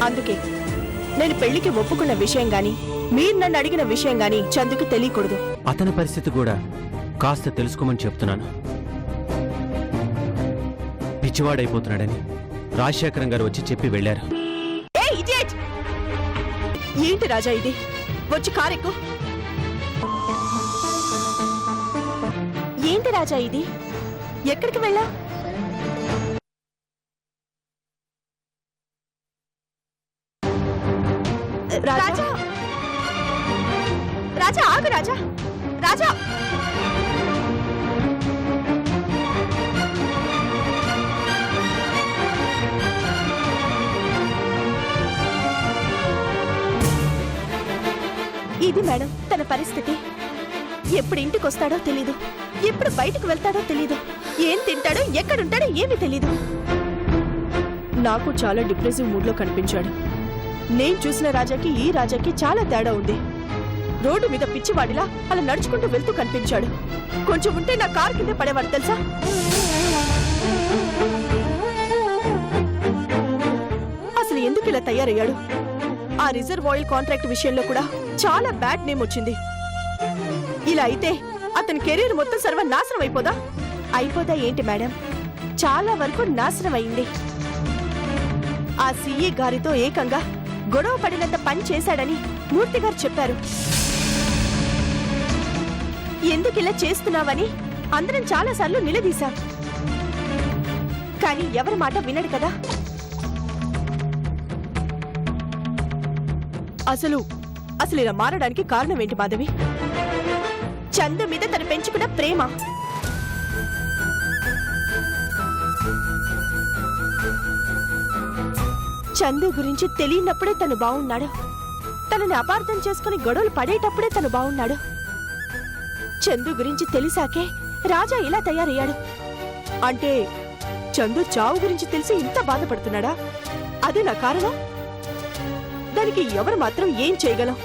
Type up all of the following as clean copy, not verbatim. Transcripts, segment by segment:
అందుకే నేను పెళ్లికి ఒప్పుకున్న విషయం గాని మీరు నన్ను అడిగిన విషయం గాని చందుకు తెలియకూడదు. అతని పరిస్థితి కూడా కాస్త తెలుసుకోమని చెప్తున్నాను. పిచ్చివాడైపోతున్నాడని రాజశేఖరం గారు వచ్చి చెప్పి వెళ్లారు. ఏంటి రాజా ఇది? వచ్చి కారెక్కు. ఏంటి రాజా ఇది? ఎక్కడికి వెళ్ళా? రాజా రాజా ఆగు రాజా రాజా ఇది మేడం తన పరిస్థితి. ఎప్పుడు ఇంటికి వస్తాడో తెలీదు, ఎప్పుడు బయటకు వెళ్తాడో తెలీదు, ఏం తింటాడో ఎక్కడుంటాడో ఏమీ తెలీదు. నాకు చాలా డిప్రెసివ్ మూడ్ లో కనిపించాడు. నేను చూసిన రాజాకి ఈ రాజాకి చాలా తేడా ఉంది. రోడ్డు మీద పిచ్చివాడిలా అలా నడుచుకుంటూ వెళ్తూ కనిపించాడు. కొంచెం ఉంటే నా కారు కింద పడేవాడు తెలుసా. అసలు ఎందుకు ఇలా తయారయ్యాడు? ఆ రిజర్వ్ ఆయిల్ కాంట్రాక్ట్ విషయంలో కూడా చాలా బ్యాడ్ నేమ్ వచ్చింది. ఇలా అయితే అతని కెరీర్ మొత్తం సర్వనాశనం అయిపోదా? అయిపోదా ఏంటి మేడం, చాలా వరకు నాశనం అయింది. ఆ సీఏ గారితో ఏకంగా గొడవ పడినంత పని చేశాడని మూర్తి గారు చెప్పారు. ఎందుకు ఇలా చేస్తున్నావని అందరం చాలాసార్లు నిలదీశాం. కానీ ఎవరి మాట వినడు కదా. అసలు ఇలా మారడానికి కారణం ఏంటి మాధవి? చందు మీద తను పెంచుకున్న ప్రేమ. చందు గురించి తెలియనప్పుడే తను బాగున్నాడు. తనని అపార్థం చేసుకుని గొడవలు పడేటప్పుడే తను బాగున్నాడు. చందు గురించి తెలిసాకే రాజా ఇలా తయారయ్యాడు. అంటే చందు చావు గురించి తెలిసి ఇంత బాధపడుతున్నాడా? అదే నా కారణం. దానికి ఎవరు మాత్రం ఏం చేయగలం?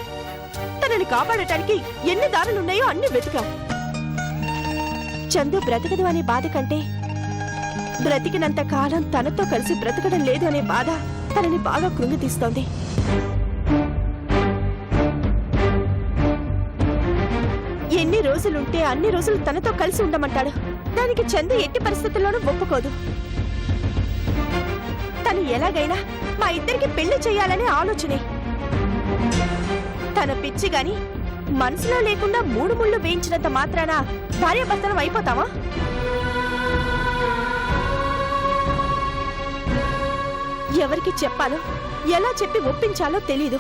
తనని కాపాడటానికి ఎన్ని దారులున్నాయో అన్ని వెతికాం. చందు బ్రతకదు అనే బాధ కంటే బ్రతికినంత కాలం తనతో కలిసి బ్రతకడం లేదు అనే బాధ తనని బాగా కృంగితీస్తోంది. ఎన్ని రోజులుంటే అన్ని రోజులు తనతో కలిసి ఉండమంటాడు. దానికి చందు ఎట్టి పరిస్థితుల్లోనూ ఒప్పుకోదు. తను ఎలాగైనా మా ఇద్దరికి పెళ్లి చెయ్యాలనే ఆలోచనే. తన పిచ్చి గాని మనసులో లేకుండా 3 ముళ్ళు వేయించినంత మాత్రాన భార్యాభర్తలం అయిపోతావా? ఎవరికి చెప్పాలో ఎలా చెప్పి ఒప్పించాలో తెలీదు.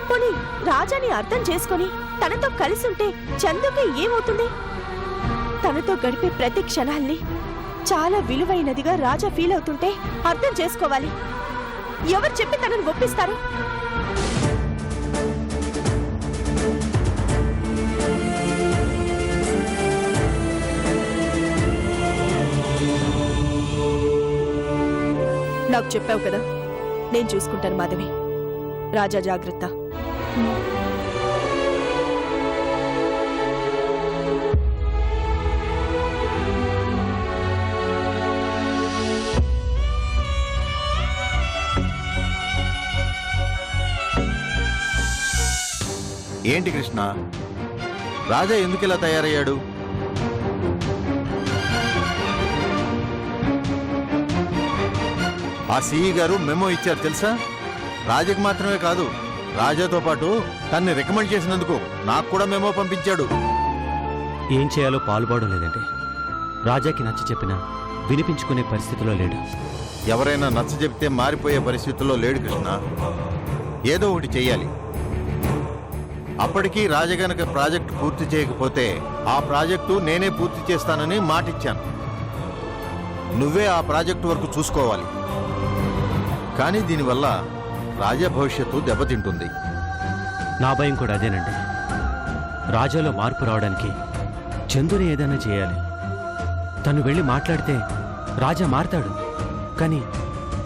పోనీ రాజాని అర్థం చేసుకుని తనతో కలిసి ఉంటే చందుకి ఏమవుతుంది? తనతో గడిపే ప్రతి క్షణాల్ని చాలా విలువైనదిగా రాజా ఫీల్ అవుతుంటే అర్థం చేసుకోవాలి. ఎవరు చెప్పి తనని ఒప్పిస్తారు? నాకు చెప్పావు కదా, నేను చూసుకుంటాను మాధవి. రాజా జాగ్రత్త. ఏంటి కృష్ణ, రాజా ఎందుకు ఇలా తయారయ్యాడు? ఆ సిఈ గారు మెమో ఇచ్చారు తెలుసా? రాజాకి మాత్రమే కాదు, రాజాతో పాటు తన్ని రికమెండ్ చేసినందుకు నాకు కూడా మెమో పంపించాడు. ఏం చేయాలో పాలుపోవడం లేదంటే రాజాకి నచ్చ చెప్పినా వినిపించుకునే పరిస్థితిలో లేడు. ఎవరైనా నచ్చ చెప్తే మారిపోయే పరిస్థితుల్లో లేడు కృష్ణ. ఏదో ఒకటి చెయ్యాలి. అప్పటికీ రాజా గనక ప్రాజెక్టు పూర్తి చేయకపోతే ఆ ప్రాజెక్టు నేనే పూర్తి చేస్తానని మాటిచ్చాను. నువ్వే ఆ ప్రాజెక్టు వరకు చూసుకోవాలి. కానీ దీనివల్ల రాజా భవిష్యత్తు దెబ్బతింటుంది. నా భయం కూడా అదేనండి. రాజాలో మార్పు రావడానికి చందుని ఏదైనా చేయాలి. తను వెళ్ళి మాట్లాడితే రాజా మారతాడు. కానీ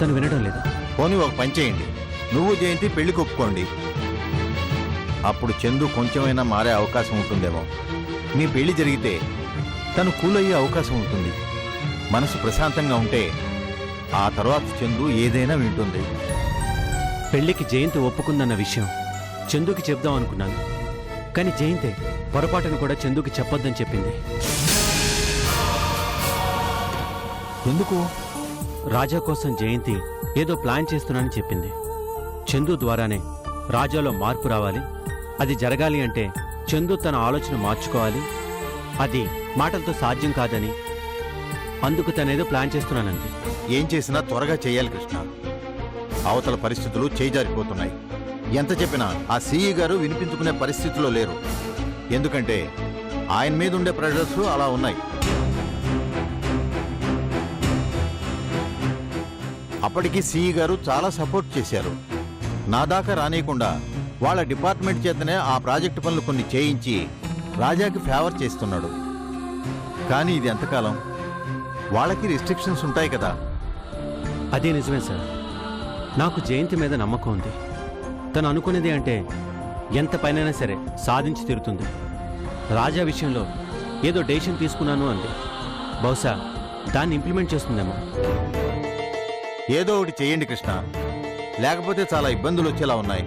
తను వినడం లేదు. పోనీ ఒక పని చేయండి, నువ్వు జయంతి పెళ్లి ఒప్పుకోండి. అప్పుడు చందు కొంచెమైనా మారే అవకాశం ఉంటుందేమో. మీ పెళ్లి జరిగితే తను కూలయ్యే అవకాశం ఉంటుంది. మనసు ప్రశాంతంగా ఉంటే ఆ తర్వాత చందు ఏదైనా వింటుంది. పెళ్లికి జయంతి ఒప్పుకుందన్న విషయం చందుకి చెప్దాం అనుకున్నాను. కానీ జయంతే పొరపాటును కూడా చందుకి చెప్పొద్దని చెప్పింది. ఎందుకు? రాజా కోసం జయంతి ఏదో ప్లాన్ చేస్తున్నానని చెప్పింది. చందు ద్వారానే రాజాలో మార్పు రావాలి. అది జరగాలి అంటే చందు తన ఆలోచన మార్చుకోవాలి. అది మాటలతో సాధ్యం కాదని, అందుకు తనేదో ప్లాన్ చేస్తున్నానంది. ఏం చేసినా త్వరగా చేయాలి కృష్ణ. అవతల పరిస్థితులు చేజారిపోతున్నాయి. ఎంత చెప్పినా ఆ సిఈ గారు వినిపించుకునే పరిస్థితిలో లేరు. ఎందుకంటే ఆయన మీద ఉండే ప్రెషర్స్ అలా ఉన్నాయి. అప్పటికి సిఈ గారు చాలా సపోర్ట్ చేశారు. నా దాకా రానియకుండా వాళ్ళ డిపార్ట్మెంట్ చేతనే ఆ ప్రాజెక్టు పనులు కొన్ని చేయించి రాజాకి ఫేవర్ చేస్తున్నాడు. కానీ ఇది ఎంతకాలం? వాళ్ళకి రిస్ట్రిక్షన్స్ ఉంటాయి కదా. అదే నిజమే సార్. నాకు జయంతి మీద నమ్మకం ఉంది. తను అనుకునేది అంటే ఎంత పైనైనా సరే సాధించి తీరుతుంది. రాజా విషయంలో ఏదో డెసిషన్ తీసుకున్నాను అంది. బహుశా దాన్ని ఇంప్లిమెంట్ చేస్తుందేమో. ఏదో ఒకటి చేయండి కృష్ణ, లేకపోతే చాలా ఇబ్బందులు వచ్చేలా ఉన్నాయి.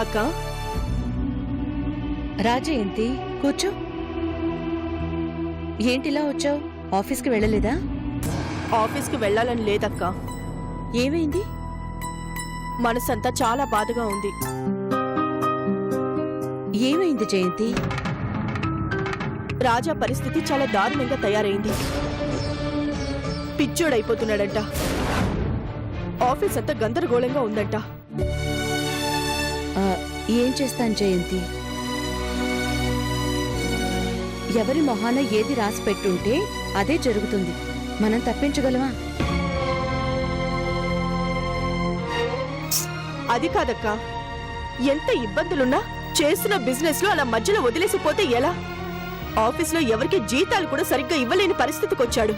అక్క, రాజయంతి కూర్చో. ఏంటిలా వచ్చావు? ఆఫీస్కి వెళ్ళలేదా? ఆఫీస్కి వెళ్ళాలని లేదక్క. ఏమైంది? మనసంతా చాలా బాధగా ఉంది. ఏమైంది జయంతి? రాజా పరిస్థితి చాలా దారుణంగా తయారైంది. పిచ్చోడైపోతున్నాడంట. ఆఫీస్ అంతా గందరగోళంగా ఉందంట. ఏం చేస్తాను జయంతి? ఎవరి మొహాన ఏది రాసి పెట్టుంటే అదే జరుగుతుంది. మనం తప్పించగలమా? అది కాదక్క, ఎంత ఇబ్బందులున్నా చేస్తున్న బిజినెస్ లో అలా మధ్యలో వదిలేసిపోతే ఎలా? ఆఫీస్లో ఎవరికి జీతాలు కూడా సరిగ్గా ఇవ్వలేని పరిస్థితికి వచ్చాడు.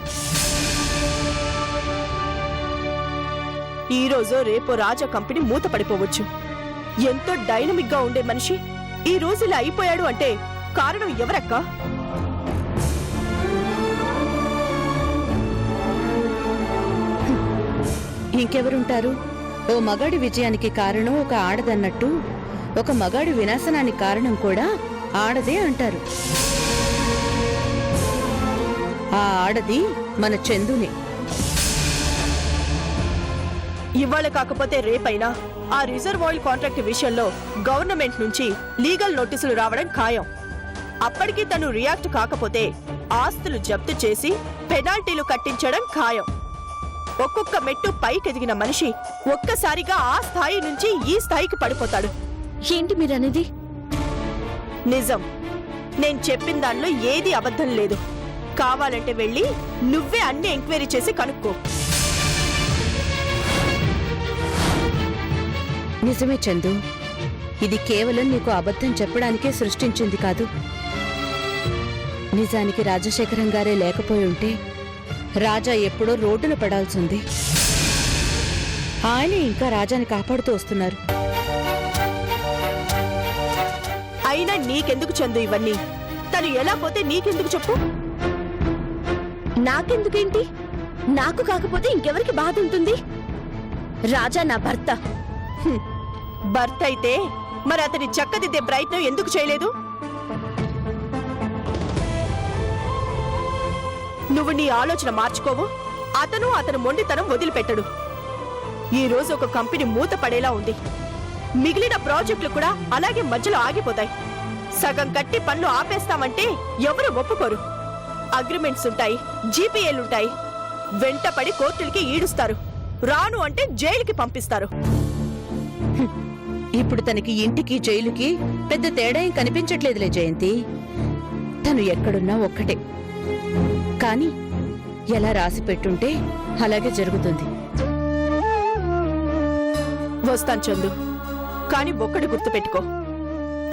ఈ రోజో రేపో రాజా కంపెనీ మూతపడిపోవచ్చు. ఎంతో డైనమిక్ గా ఉండే మనిషి ఈ రోజు ఇలా అయిపోయాడు అంటే కారణం ఎవరక్క? ఇంకెవరుంటారు? ఓ మగాడి విజయానికి కారణం ఒక ఆడదన్నట్టు ఒక మగాడి వినాశనానికి కారణం కూడా ఆడదే అంటారు. ఆ ఆడది మన చందునే. ఇవాళ కాకపోతే రేపైనా ఆ రిజర్వ్ ఆయిల్ కాంట్రాక్ట్ విషయంలో గవర్నమెంట్ నుంచి లీగల్ నోటీసులు రావడం ఖాయం. అప్పటికి తను రియాక్ట్ కాకపోతే ఆస్తులు జప్తు చేసి పెనాల్టీలు కట్టించడం ఖాయం. ఒక్కొక్క మెట్టు పైకెదిగిన మనిషి ఒక్కసారిగా ఆ స్థాయి నుంచి ఈ స్థాయికి పడిపోతాడు. ఏంటి మీరనేది? నిజం. నేను చెప్పిన దానిలో ఏది అబద్ధం లేదు. కావాలంటే వెళ్ళి నువ్వే అన్ని ఎంక్వైరీ చేసి కనుక్కో. నిజమే చందు, ఇది కేవలం నీకు అబద్ధం చెప్పడానికే సృష్టించింది కాదు. నిజానికి రాజశేఖరం గారే లేకపోయి ఉంటే రాజా ఎప్పుడో రోడ్డున పడాల్సింది. ఆయనే ఇంకా రాజాని కాపాడుతూ వస్తున్నారు. అయినా నీకెందుకు చందు ఇవన్నీ? తను ఎలా పోతే నీకెందుకు చెప్పు? నాకెందుకేంటి? నాకు కాకపోతే ఇంకెవరికి బాధ ఉంటుంది? రాజా నా భర్త. భర్త అయితే మరి అతని చక్కదిద్దే ప్రయత్నం ఎందుకు చేయలేదు? నువ్వు నీ ఆలోచన మార్చుకోవు, అతను మొండితనం వదిలిపెట్టడు. ఈ రోజు ఒక కంపెనీ మూత పడేలా ఉంది. మిగిలిన ప్రాజెక్టులు కూడా అలాగే మధ్యలో ఆగిపోతాయి. సగం కట్టి పనులు ఆపేస్తామంటే ఎవరు ఒప్పుకోరు. అగ్రిమెంట్స్ ఉంటాయి, జీపీఏలుంటాయి. వెంటపడి కోర్టులకి ఈడుస్తారు. రాను అంటే జైలుకి పంపిస్తారు. ఇప్పుడు తనకి ఇంటికి జైలుకి పెద్ద తేడా ఏం కనిపించట్లేదులే జయంతి. తను ఎక్కడున్నా ఒక్కటే. కానీ ఎలా రాసి పెట్టుంటే అలాగే జరుగుతుంది. వస్తాను చందు, కానీ ఒక్కడి గుర్తుపెట్టుకో,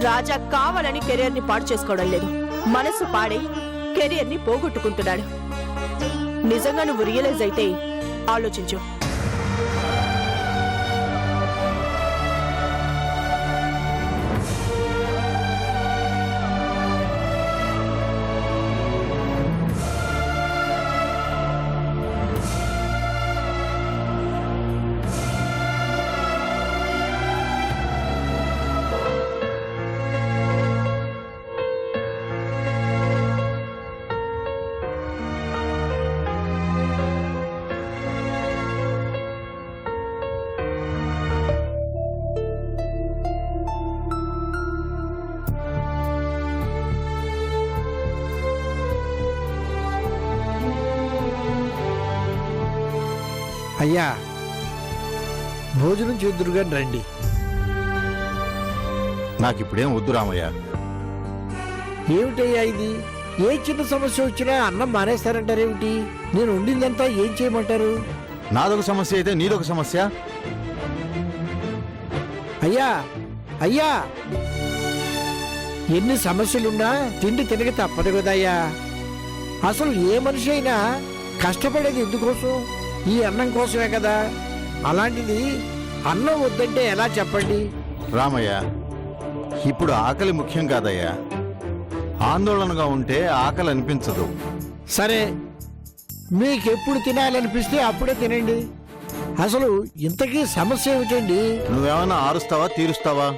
రాజా కావాలని కెరియర్ని పాడు చేసుకోవడం లేదు. మనసు పాడే కెరియర్ని పోగొట్టుకుంటున్నాడు. నిజంగా నువ్వు రియలైజ్ అయితే ఆలోచించు. అయ్యా, భోజనం చేద్దురుగాని రండి. నాకిప్పుడేం వద్దు రామయ్య. ఏమిటయ్యా ఇది? ఏ చిన్న సమస్య వచ్చినా అన్నం మానేస్తారంటారేమిటి? నేను వండిందంతా ఏం చేయమంటారు? నాదొక సమస్య అయితే నీదొక సమస్య. అయ్యా అయ్యా, ఎన్ని సమస్యలున్నా తిండి తినక తప్పదు కదయ్యా. అసలు ఏ మనిషి అయినా కష్టపడేది ఎందుకోసం? ఈ అన్నం కోసమే కదా. అలాంటిది అన్నం వద్దంటే ఎలా చెప్పండి? రామయ్య, ఇప్పుడు ఆకలి ముఖ్యం కాదయ్యా. ఆందోళనగా ఉంటే ఆకలి అనిపించదు. సరే, మీకెప్పుడు తినాలనిపిస్తే అప్పుడే తినండి. అసలు ఇంతకీ సమస్య ఏమిటండి? నువ్వేమన్నా ఆరుస్తావా తీరుస్తావా?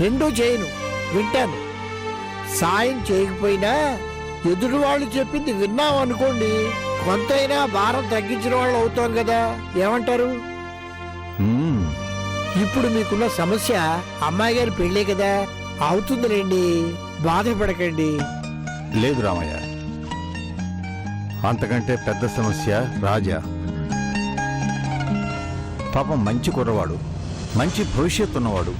రెండూ చేయను, వింటాను. సాయం చేయకపోయినా ఎదురు వాళ్ళు చెప్పింది విన్నాం అనుకోండి, కొంతైనా భారం తగ్గించిన వాళ్ళు అవుతాం కదా. ఏమంటారు? మ్మ్. ఇప్పుడు మీకున్న సమస్య అమ్మాయి గారి పెళ్ళే కదా, అవుతుందిలేండి, బాధపడకండి. లేదు రామయ్య, అంతకంటే పెద్ద సమస్య రాజా. పాపం మంచి కుర్రవాడు, మంచి భవిష్యత్తు ఉన్నవాడు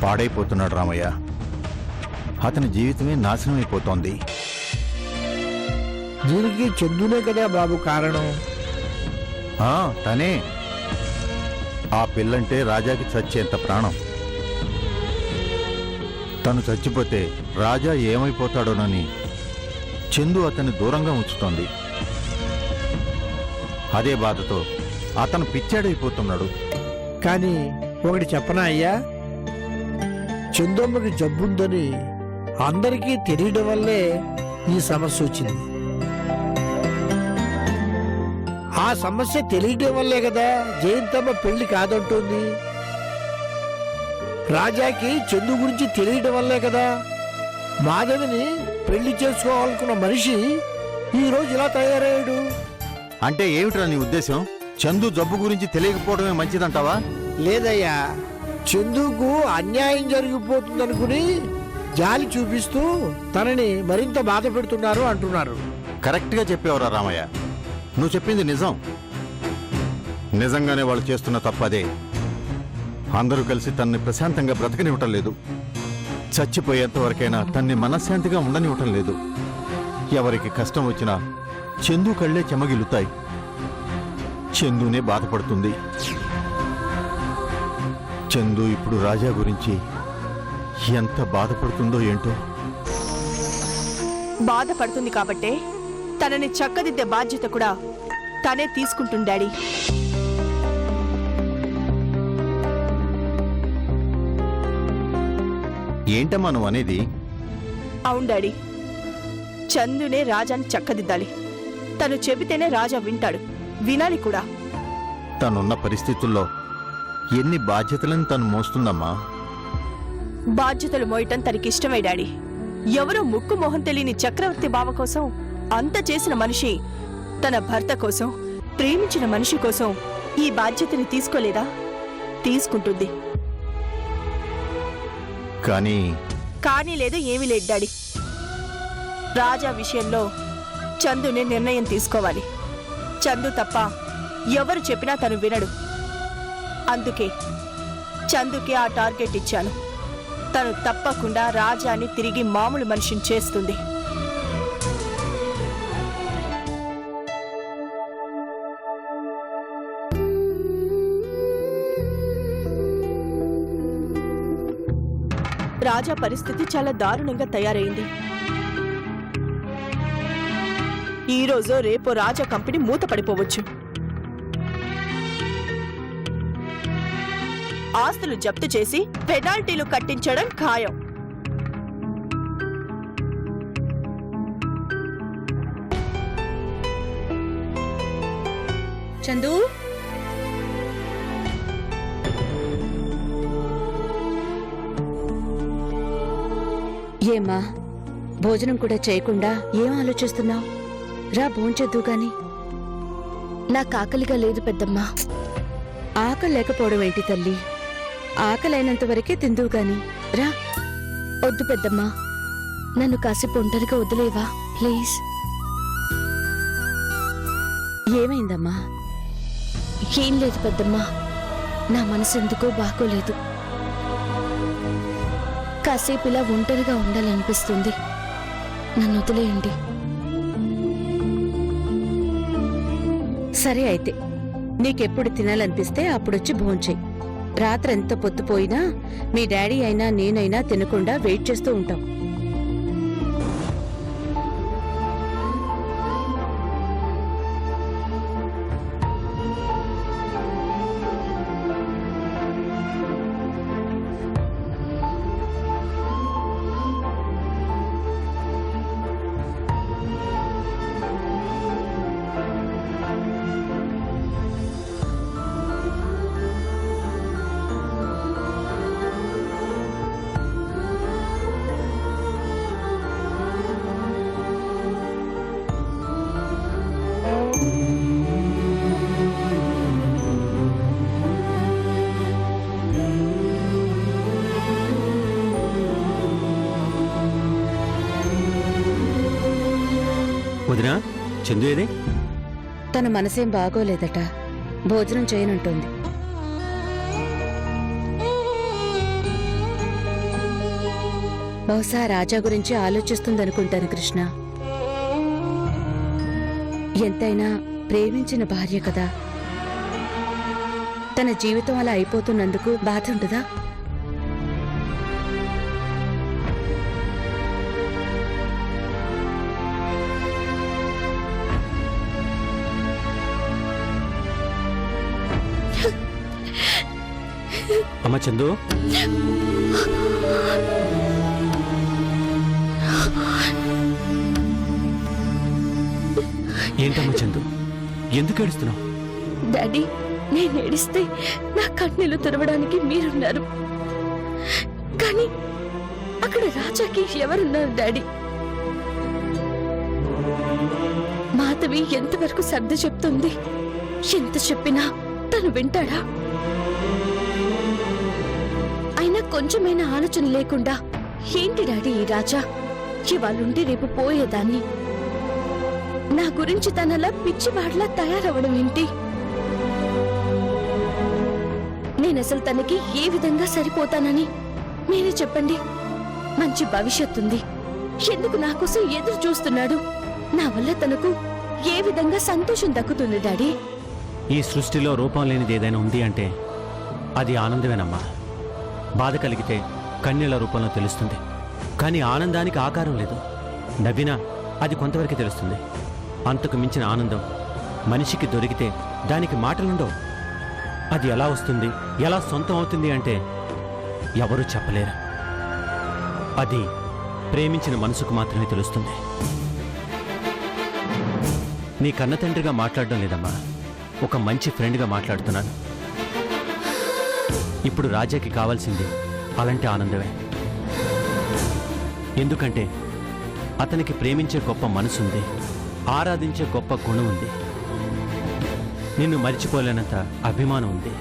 పాడైపోతున్నాడు రామయ్య. అతని జీవితమే నాశనం అయిపోతోంది. దీనికి చందునే కదా బాబు కారణం. తనే. ఆ పిల్లంటే రాజాకి చచ్చేంత ప్రాణం. తను చచ్చిపోతే రాజా ఏమైపోతాడోనని చందు అతన్ని దూరంగా ఉంచుతోంది. అదే బాధతో అతను పిచ్చాడైపోతున్నాడు. కానీ ఒకటి చెప్పనా అయ్యా, చందమ్మకి జబ్బుందని అందరికీ తెలియడం వల్లే ఈ సమస్య వచ్చింది. ఆ సమస్య తెలియడం వల్లే కదా జయంతమ్మ పెళ్లి కాదంటుంది. రాజాకి చందు గురించి తెలియడం వల్లే కదా మాధవిని పెళ్లి చేసుకోవాలనుకున్న మనిషి ఈ రోజు ఇలా తయారయ్యాడు. అంటే ఏమిట్రా నీ ఉద్దేశం? చందు జబ్బు గురించి తెలియకపోవడమే మంచిదంటావా? లేదయ్యా, చందుకు అన్యాయం జరిగిపోతుందనుకుని జాలి చూపిస్తూ తనని మరింత బాధ పెడుతున్నారు అంటున్నారు. కరెక్ట్గా చెప్పేవరా రామయ్య. నువ్వు చెప్పింది నిజం. నిజంగానే వాళ్ళు చేస్తున్న తప్పదే. అందరూ కలిసి తన్ని ప్రశాంతంగా బ్రతకనివ్వటం లేదు. చచ్చిపోయేంత వరకైనా తన్ని మనశ్శాంతిగా ఉండనివ్వటం లేదు. ఎవరికి కష్టం వచ్చినా చందు కళ్ళే చెమగిలుతాయి. చందునే బాధపడుతుంది. చందు ఇప్పుడు రాజా గురించి ఎంత బాధపడుతుందో ఏంటో. బాధపడుతుంది కాబట్టే తనని చక్కదిద్దే బాధ్యత కూడా తనే తీసుకుంటుంది డాడీ. ఏంటమ్మా నువ్వు అనేది? అవును డాడీ, చందునే రాజాని చక్కదిద్దాలి. తను చెబితేనే రాజా వింటాడు, వినాలి కూడా. తనున్న పరిస్థితుల్లో ఎన్ని బాధ్యతలను తను మోస్తుందమ్మా. బాధ్యతలు మోయటం తనకిష్టమే డాడీ. ఎవరో ముక్కు మొహం తెలియని చక్రవర్తి బావ కోసం అంత చేసిన మనిషి తన భర్త కోసం, ప్రేమించిన మనిషి కోసం ఈ బాధ్యతని తీసుకోలేదా? తీసుకుంటుంది. కానీ లేదు, ఏమీ లేదు డాడీ. రాజా విషయంలో చందునే నిర్ణయం తీసుకోవాలి. చందు తప్ప ఎవరు చెప్పినా తను వినడు. అందుకే చందుకి ఆ టార్గెట్ ఇచ్చాను. తను తప్పకుండా రాజాని తిరిగి మామూలు మనిషిని చేస్తుంది. రాజా పరిస్థితి చాలా దారుణంగా తయారైంది. ఈ రోజో రేపో రాజా కంపెనీ మూతపడిపోవచ్చు. ఆస్తులు జప్తు చేసి పెనాల్టీలు కట్టించడం ఖాయం. చందు, ఏమ్మా భోజనం కూడా చేయకుండా ఏం ఆలోచిస్తున్నావు? రా భోంచేద్దు గాని. నాకు ఆకలిగా లేదు పెద్దమ్మా. ఆకలి లేకపోవడం ఏంటి తల్లి? ఆకలైనంత వరకే తిందువు గాని రా. వద్దు పెద్దమ్మా, నన్ను కాసేపు ఒంటరిగా వదిలేవా ప్లీజ్. ఏమైందమ్మా? ఏం లేదు పెద్దమ్మా, నా మనసు ఎందుకో బాగోలేదు. కాసేపు ఇలా ఒంటరిగా ఉండాలనిపిస్తుంది. నన్ను వదిలేయండి. సరే అయితే, నీకెప్పుడు తినాలనిపిస్తే అప్పుడొచ్చి భోంచేయి. రాత్రి ఎంత పొద్దుపోయినా మీ డాడీ అయినా నేనైనా తినకుండా వెయిట్ చేస్తూ ఉంటాం. వదినా, చందు ఏది? తన మనసేం బాగోలేదట, భోజనం చేయనంటోంది. బహుశా రాజా గురించి ఆలోచిస్తుందనుకుంటాను కృష్ణ. ఎంతైనా ప్రేమించిన భార్య కదా, తన జీవితం అలా అయిపోతున్నందుకు బాధ ఉంటుందా? అమ్మ చందు, ఏంటమ్మా చందు, ఎందుకు ఏడుస్తున్నావు? డాడీ, నేను ఏడిస్తే నా కన్నీళ్లు తెరవడానికి మీరున్నారు, కానీ అక్కడ రాజాకి ఎవరున్నారు డాడీ? మాధవి ఎంతవరకు సర్ది చెప్తుంది? ఎంత చెప్పినా తను వింటాడా? అయినా కొంచెమైనా ఆలోచన లేకుండా ఏంటి డాడీ ఈ రాజా? ఇవాళుండి రేపు పోయేదాన్ని. నా గురించి తనలా పిచ్చివాడ్లా తయారవడం ఏంటి? నేనసలు తనకి ఏ విధంగా సరిపోతానని మీరే చెప్పండి. మంచి భవిష్యత్తు ఉంది, ఎందుకు నా కోసం ఎదురు చూస్తున్నాడు? నా వల్ల తనకు ఏ విధంగా సంతోషం దక్కుతుంది డాడీ? ఈ సృష్టిలో రూపం లేనిది ఏదైనా ఉంది అంటే అది ఆనందమేనమ్మా. బాధ కలిగితే కన్నీళ్ల రూపంలో తెలుస్తుంది, కానీ ఆనందానికి ఆకారం లేదు. నవ్వినా అది కొంతవరకు తెలుస్తుంది. అంతకు మించిన ఆనందం మనిషికి దొరికితే దానికి మాటలుండవు. అది ఎలా వస్తుంది, ఎలా సొంతం అవుతుంది అంటే ఎవరూ చెప్పలేరు. అది ప్రేమించిన మనసుకు మాత్రమే తెలుస్తుంది. నీ కన్న తండ్రిగా మాట్లాడడం లేదమ్మా, ఒక మంచి ఫ్రెండ్గా మాట్లాడుతున్నాను. ఇప్పుడు రాజాకి కావాల్సింది అలాంటి ఆనందమే. ఎందుకంటే అతనికి ప్రేమించే గొప్ప మనసుంది, ఆరాధించే గొప్ప గుణం ఉంది, నిన్ను మరిచిపోలేనంత అభిమానం ఉంది.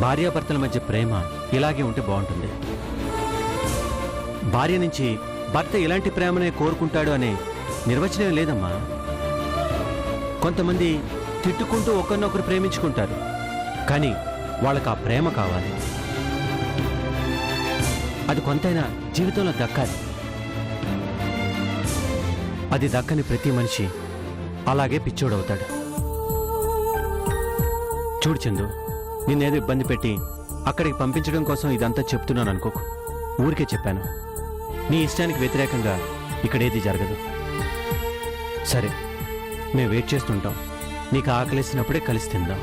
భార్యాభర్తల మధ్య ప్రేమ ఇలాగే ఉంటే బాగుంటుంది. భార్య నుంచి భర్త ఇలాంటి ప్రేమనే కోరుకుంటాడు అనే నిర్వచనం లేదమ్మా. కొంతమంది తిట్టుకుంటూ ఒకరినొకరు ప్రేమించుకుంటారు, కానీ వాళ్ళకి ఆ ప్రేమ కావాలి. అది కొంతైనా జీవితంలో దక్కాలి. అది దక్కని ప్రతి మనిషి అలాగే పిచ్చోడవుతాడు. చూడు చందు, నిన్నేదో ఇబ్బంది పెట్టి అక్కడికి పంపించడం కోసం ఇదంతా చెప్తున్నాను అనుకోకు. ఊరికే చెప్పాను. నీ ఇష్టానికి వ్యతిరేకంగా ఇక్కడేది జరగదు. సరే, మేము వెయిట్ చేస్తుంటాం. నీకు ఆకలేసినప్పుడే కలిసి తిందాం.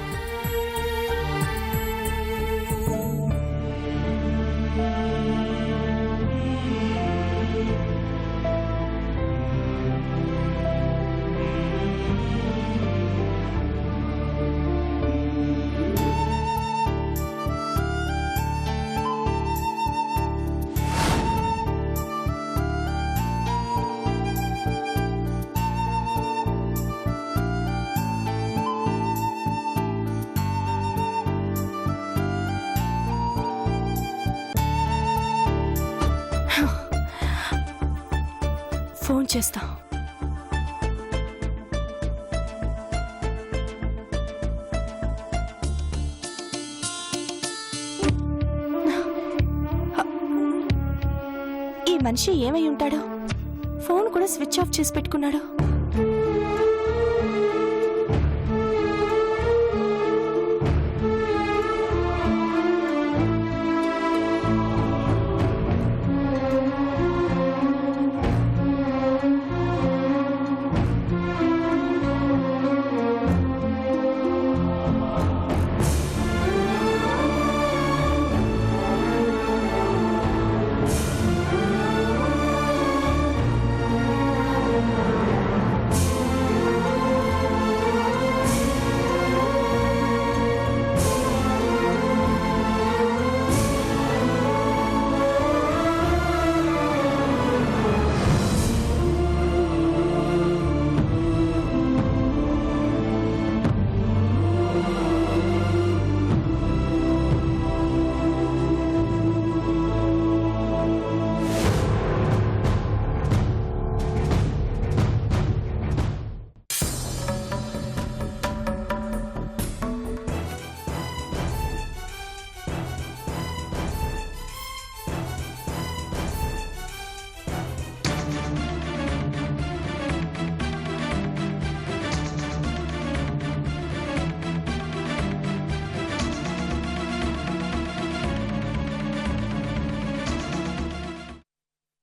ఫోన్ చేస్తా. ఈ మనిషి ఏమై ఉంటాడు? ఫోన్ కూడా స్విచ్ ఆఫ్ చేసి పెట్టుకున్నాడు.